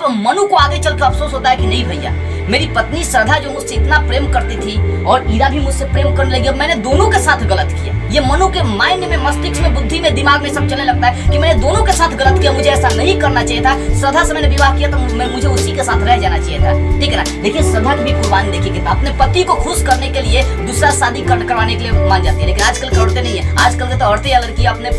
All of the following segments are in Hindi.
अब मनु को आगे चल कर अफसोस होता है कि नहीं भैया, मेरी पत्नी श्रद्धा जो मुझसे इतना प्रेम करती थी और ईरा भी मुझसे प्रेम करने लगी, अब मैंने दोनों के साथ गलत किया। ये मनु के माइंड में, मस्तिष्क में, बुद्धि में, दिमाग में सब चलने लगता है कि मैंने दोनों के साथ गलत किया, मुझे ऐसा नहीं करना चाहिए था। श्रद्धा से मैंने विवाह किया तो मुझे उसी के साथ रह जाना चाहिए था, ठीक है ना। देखिए श्रद्धा की भी कुर्बानी देखिए कितना, अपने पति को खुश करने के लिए दूसरा शादी करवाने के लिए मान जाती है, लेकिन आजकल की औरतें नहीं है। आजकल के तो औरतें या लड़की अपने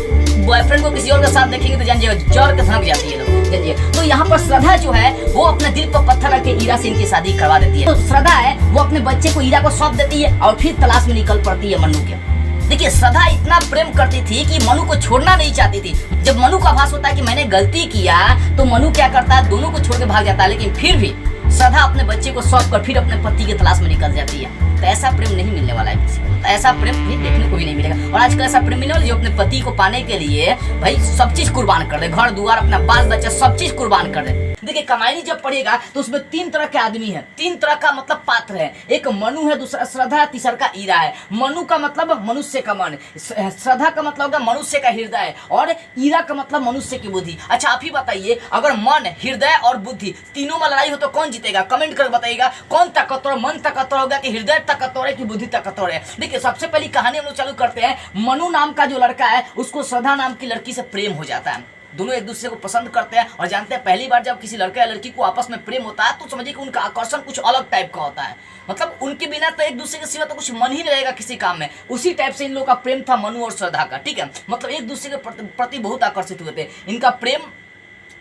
बॉयफ्रेंड को किसी और के साथ देखेंगे तो जानिए जड़ के धमक जाती है लोग, जानिए। तो यहाँ पर श्रद्धा जो है वो अपने दिल पर पत्थर रख के ईरा से इनकी शादी करवा देती है। तो श्रद्धा है वो अपने बच्चे को ईरा को सौंप देती है और फिर तलाश में निकल पड़ती है मनु के। देखिए श्रद्धा इतना प्रेम करती थी कि मनु को छोड़ना नहीं चाहती थी। जब मनु का आभास होता है कि मैंने गलती किया तो मनु क्या करता है, दोनों को छोड़ के भाग जाता है, लेकिन फिर भी श्रद्धा अपने बच्चे को सौंप कर फिर अपने पति की तलाश में निकल जाती है। तो ऐसा प्रेम नहीं मिलने वाला है किसी को, तो ऐसा प्रेम भी देखने को भी नहीं मिलेगा। और आजकल ऐसा प्रेम मिलने वाला जो अपने पति को पाने के लिए भाई सब चीज कुर्बान कर दे, घर दुआर, अपना बाल बच्चा सब चीज कुर्बान कर दे। देखिए कमाई जब पड़ेगा तो उसमें तीन तरह के आदमी हैं, तीन तरह का मतलब पात्र है। एक मनु है, दूसरा श्रद्धा, तीसरा का ईरा है। मनु का मतलब मनुष्य का मन, श्रद्धा का मतलब होगा मनुष्य का हृदय और ईरा का मतलब मनुष्य की बुद्धि। अच्छा आप ही बताइए, अगर मन, हृदय और बुद्धि तीनों में लड़ाई हो तो कौन जीतेगा? कमेंट कर बताइएगा कौन ताकतवर, मन ताकतवर होगा कि हृदय ताकतवर है कि बुद्धि ताकतवर है। देखिए सबसे पहली कहानी हम लोग चालू करते हैं। मनु नाम का जो लड़का है उसको श्रद्धा नाम की लड़की से प्रेम हो जाता है। दोनों एक दूसरे को पसंद करते हैं और जानते हैं पहली बार जब किसी लड़का या लड़की को आपस में प्रेम होता है तो समझिए कि उनका आकर्षण कुछ अलग टाइप का होता है। मतलब उनके बिना तो एक दूसरे के सिवा तो कुछ मन ही नहीं रहेगा किसी काम में। उसी टाइप से इन लोगों का प्रेम था मनु और श्रद्धा का, ठीक है। मतलब एक दूसरे के प्रति बहुत आकर्षित हुए थे। इनका प्रेम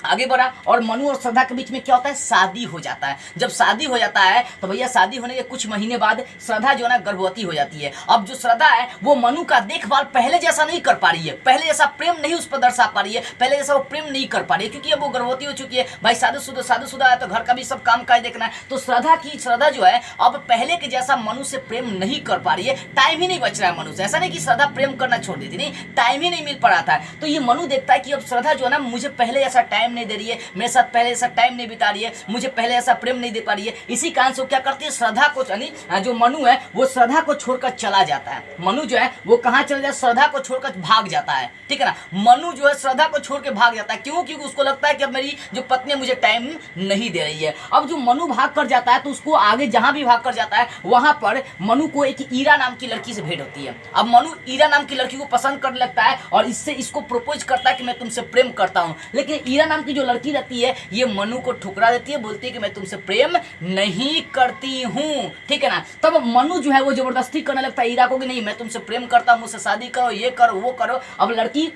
आगे बढ़ा और मनु और श्रद्धा के बीच में क्या होता है, शादी हो जाता है। जब शादी हो जाता है तो भैया शादी होने के कुछ महीने बाद श्रद्धा जो है ना गर्भवती हो जाती है। अब जो श्रद्धा है वो मनु का देखभाल पहले जैसा नहीं कर पा रही है, पहले जैसा प्रेम नहीं उस पर दर्शा पा रही है, पहले जैसा वो प्रेम नहीं कर पा रही है, क्योंकि अब वो गर्भवती हो चुकी है। भाई शादीशुदा है तो घर का भी सब काम काज देखना है। तो श्रद्धा जो है अब पहले के जैसा मनु से प्रेम नहीं कर पा रही है, टाइम ही नहीं बच रहा है मनु से। ऐसा नहीं कि श्रद्धा प्रेम करना छोड़ दी थी, नहीं, टाइम ही नहीं मिल पा रहा था। तो ये मनु देखता है कि अब श्रद्धा जो है ना मुझे पहले जैसा टाइम नहीं दे रही है, मेरे साथ पहले ऐसा टाइम नहीं बिता रही है, मुझे पहले ऐसा प्रेम नहीं दे पा रही है। इसी कारण से वो क्या करती है, श्रद्धा को, यानी जो मनु है वो श्रद्धा को छोड़कर चला जाता है। मनु जो है वो कहाँ चला जाता है, श्रद्धा को छोड़कर भाग जाता है, ठीक है ना। मनु जो है श्रद्धा को छोड़ के भाग जाता है। क्यों? क्योंकि उसको लगता है कि अब मेरी जो पत्नी मुझे टाइम नहीं दे रही है। अब जो मनु भाग कर जाता है तो उसको आगे जहां भी भाग कर जाता है वहां पर मनु को एक ईरा नाम की लड़की से भेंट होती है। अब मनु ईरा नाम की लड़की को पसंद करने लगता है और इसको प्रपोज करता है कि मैं तुमसे प्रेम करता हूं। लेकिन ईरा नाम की जो लड़की रहती है ये मनु को ठुकरा देती है, बोलती है कि मैं तुमसे प्रेम नहीं करती हूँ, ठीक है ना। तब मनु जो है वो जबरदस्ती करने लगता है ईरा को कि नहीं मैं तुमसे प्रेम करता हूँ, मुझसे शादी करो, ये करो वो करो। अब लड़की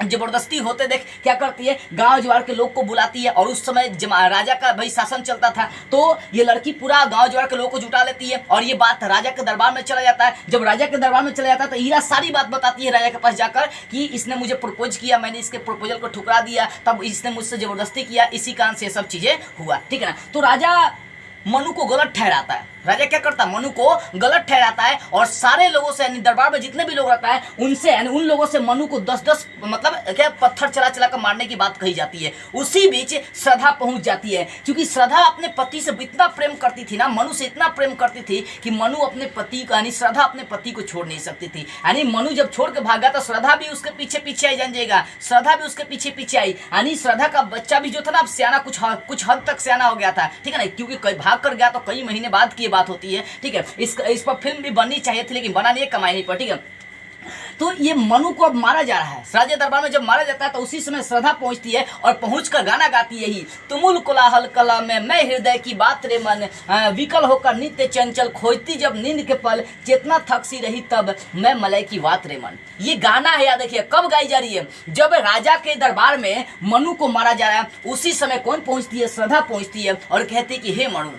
जबरदस्ती होते देख क्या करती है, गांव जवार के लोग को बुलाती है। और उस समय राजा का भाई शासन चलता था तो ये लड़की पूरा गांव जवार के लोगों को जुटा लेती है और ये बात राजा के दरबार में चला जाता है। जब राजा के दरबार में चला जाता है तो हीरा सारी बात बताती है राजा के पास जाकर कि इसने मुझे प्रपोज किया, मैंने इसके प्रपोजल को ठुकरा दिया, तब इसने मुझसे जबरदस्ती किया, इसी कारण से सब चीजें हुआ, ठीक है ना। तो राजा मनु को गलत ठहराता है। राजा क्या करता है, मनु को गलत ठहराता है और सारे लोगों से, यानी दरबार में जितने भी लोग रहता है उनसे, यानी उन लोगों से मनु को 10-10 मतलब क्या पत्थर चला चला कर मारने की बात कही जाती है। उसी बीच श्रद्धा पहुंच जाती है, क्योंकि श्रद्धा अपने पति से इतना प्रेम करती थी ना, मनु से इतना प्रेम करती थी कि मनु अपने पति को, यानी श्रद्धा अपने पति को छोड़ नहीं सकती थी। यानी मनु जब छोड़ के भागा तो श्रद्धा भी उसके पीछे पीछे आई, जान जाएगा, श्रद्धा भी उसके पीछे पीछे आई। यानी श्रद्धा का बच्चा भी जो था ना अब सियाना, कुछ हद तक सियाना हो गया था, ठीक है ना, क्योंकि भाग कर गया तो कई महीने बाद की बात होती है, ठीक है। इस पर फिल्म भी बननी चाहिए थी लेकिन बना नहीं, कमाई नहीं पर, ठीक है। तो ये मनु को अब मारा जा रहा है। राजा दरबार में जब मारा जाता है तो उसी समय श्रद्धा पहुंचती है और पहुंचकर गाना गाती है ही, तुमुल कोलाहल कला में मैं हृदय की बात रे मन, विकल होकर नित्य चंचल खोजती जब नींद के पल, चेतना थकसी रही तब मैं मलय की बात रे मन। ये गाना है, याद रखिए, कब गाई जा रही है, जब राजा के दरबार में मनु को मारा जा रहा है। उसी समय कौन पहुंचती है, श्रद्धा पहुंचती है और कहती है कि हे मनु,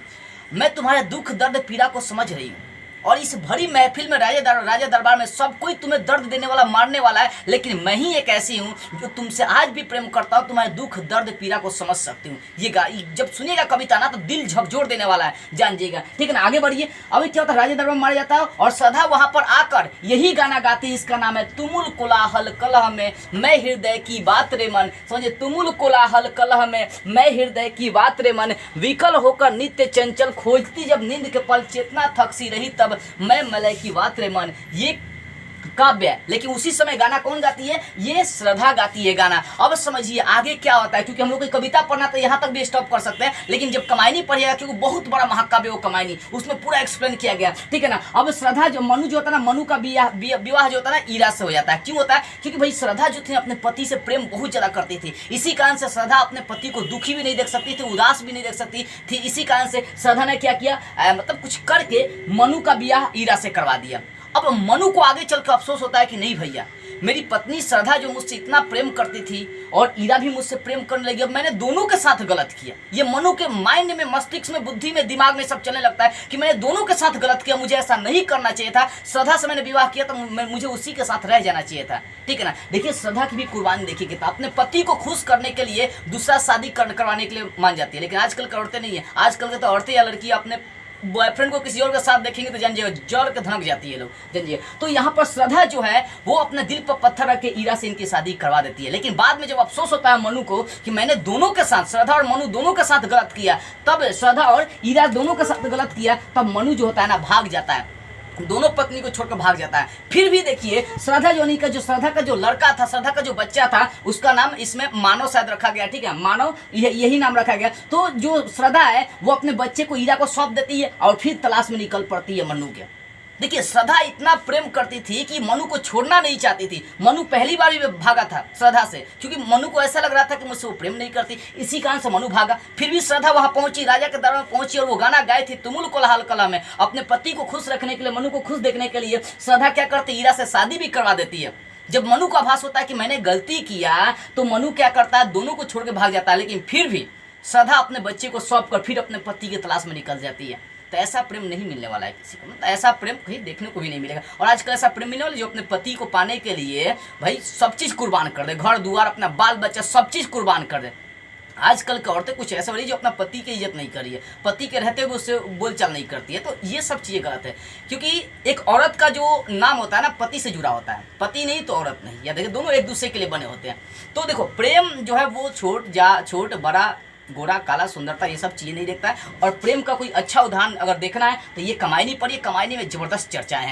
मैं तुम्हारे दुख दर्द पीड़ा को समझ रही हूँ और इस भरी महफिल में राजा दरबार में सब कोई तुम्हें दर्द देने वाला, मारने वाला है, लेकिन मैं ही एक ऐसी हूँ जो तुमसे आज भी प्रेम करता हूँ, तुम्हारे दुख दर्द पीड़ा को समझ सकती हूँ। ये जब सुनिएगा कविता ना तो दिल झकझोर देने वाला है, जान जाइएगा, ठीक है ना। आगे बढ़िए। अभी क्या होता है, राजा दरबार में मारा जाता है और श्रद्धा वहां पर आकर यही गाना गाती है। इसका नाम है तुमुल कोलाहल कलह में मैं हृदय की बात रे मन। समझिए, तुमुल कोलाहल कलह में मैं हृदय की बात रे मन, विकल होकर नित्य चंचल खोजती जब नींद के पल, चेतना थकसी रही तब मैं मलय की बात रे मन। ये काव्य है, लेकिन उसी समय गाना कौन गाती है? ये श्रद्धा गाती है गाना। अब समझिए आगे क्या होता है, क्योंकि हम लोग की कविता पढ़ना तो यहाँ तक भी स्टॉप कर सकते हैं, लेकिन जब कमायनी पढ़िएगा, क्योंकि बहुत बड़ा महाकाव्य वो कमायनी, उसमें पूरा एक्सप्लेन किया गया, ठीक है ना। अब श्रद्धा जो मनु जो होता है ना, मनु का विवाह जो होता है ना ईरा से हो जाता है। क्यों होता है? क्योंकि भाई श्रद्धा जो थी अपने पति से प्रेम बहुत ज्यादा करती थी। इसी कारण से श्रद्धा अपने पति को दुखी भी नहीं देख सकती थी, उदास भी नहीं देख सकती थी। इसी कारण से श्रद्धा ने क्या किया, मतलब कुछ करके मनु का ब्याह ईरा से करवा दिया। अब मनु को आगे चलकर अफसोस होता है कि नहीं भैया, मेरी पत्नी श्रद्धा जो मुझसे इतना प्रेम करती थी और ईरा भी मुझसे प्रेम करने लगी, अब मैंने दोनों के साथ गलत किया। ये मनु के माइंड में, मस्तिष्क में, बुद्धि में, दिमाग में सब चलने लगता है कि मैंने दोनों के साथ गलत किया, मुझे ऐसा नहीं करना चाहिए था। श्रद्धा से मैंने विवाह किया तो मुझे उसी के साथ रह जाना चाहिए था, ठीक है ना। देखिए श्रद्धा की भी कुर्बानी देखिए कितना, अपने पति को खुश करने के लिए दूसरा शादी करवाने के लिए मान जाती है। लेकिन आजकल की औरतें नहीं है, आजकल के तो औरतें या लड़की अपने बॉयफ्रेंड को किसी और के साथ देखेंगे तो जान जाइए जड़ के धनक जाती है लोग, जानिए। तो यहाँ पर श्रद्धा जो है वो अपने दिल पर पत्थर रख के ईरा से इनकी शादी करवा देती है। लेकिन बाद में जब अफसोस होता है मनु को कि मैंने दोनों के साथ, श्रद्धा और मनु दोनों के साथ गलत किया, तब श्रद्धा और ईरा दोनों के साथ गलत किया, तब मनु जो होता है ना भाग जाता है, दोनों पत्नी को छोड़कर भाग जाता है। फिर भी देखिए श्रद्धा जोनी का जो श्रद्धा का जो लड़का था, श्रद्धा का जो बच्चा था, उसका नाम इसमें मानव शायद रखा गया, ठीक है, मानव यही नाम रखा गया। तो जो श्रद्धा है वो अपने बच्चे को ईरा को सौंप देती है और फिर तलाश में निकल पड़ती है मनु के। देखिए श्रद्धा इतना प्रेम करती थी कि मनु को छोड़ना नहीं चाहती थी। मनु पहली बार भी भागा था श्रद्धा से, क्योंकि मनु को ऐसा लग रहा था कि मुझसे वो प्रेम नहीं करती, इसी कारण से मनु भागा। फिर भी श्रद्धा वहां पहुंची, राजा के दरबार में पहुंची और वो गाना गाई थी तुमुल कोलाहल कला में। अपने पति को खुश रखने के लिए, मनु को खुश देखने के लिए श्रद्धा क्या करती, ईरा से शादी भी करवा देती है। जब मनु को आभास होता है कि मैंने गलती किया, तो मनु क्या करता है, दोनों को छोड़ के भाग जाता है। लेकिन फिर भी श्रद्धा अपने बच्चे को सौंप कर फिर अपने पति की तलाश में निकल जाती है। तो ऐसा प्रेम नहीं मिलने वाला है किसी को, मतलब ऐसा प्रेम कहीं देखने को भी नहीं मिलेगा। और आजकल ऐसा प्रेम मिलने वाला जो अपने पति को पाने के लिए भाई सब चीज़ कुर्बान कर दे, घर द्वार, अपना बाल बच्चा, सब चीज़ कुर्बान कर दे। आजकल की औरतें कुछ ऐसा हो रही है जो अपना पति की इज्जत नहीं कर रही है, पति के रहते हुए उससे बोलचाल नहीं करती है। तो ये सब चीज़ें गलत है, क्योंकि एक औरत का जो नाम होता है ना पति से जुड़ा होता है, पति नहीं तो औरत नहीं, या देखिए दोनों एक दूसरे के लिए बने होते हैं। तो देखो प्रेम जो है वो छोट बड़ा, गोरा काला, सुंदरता, ये सब चीज़ें नहीं देखता है। और प्रेम का कोई अच्छा उदाहरण अगर देखना है तो ये कमायनी पढ़िए, कमायनी में ज़बरदस्त चर्चाएं हैं।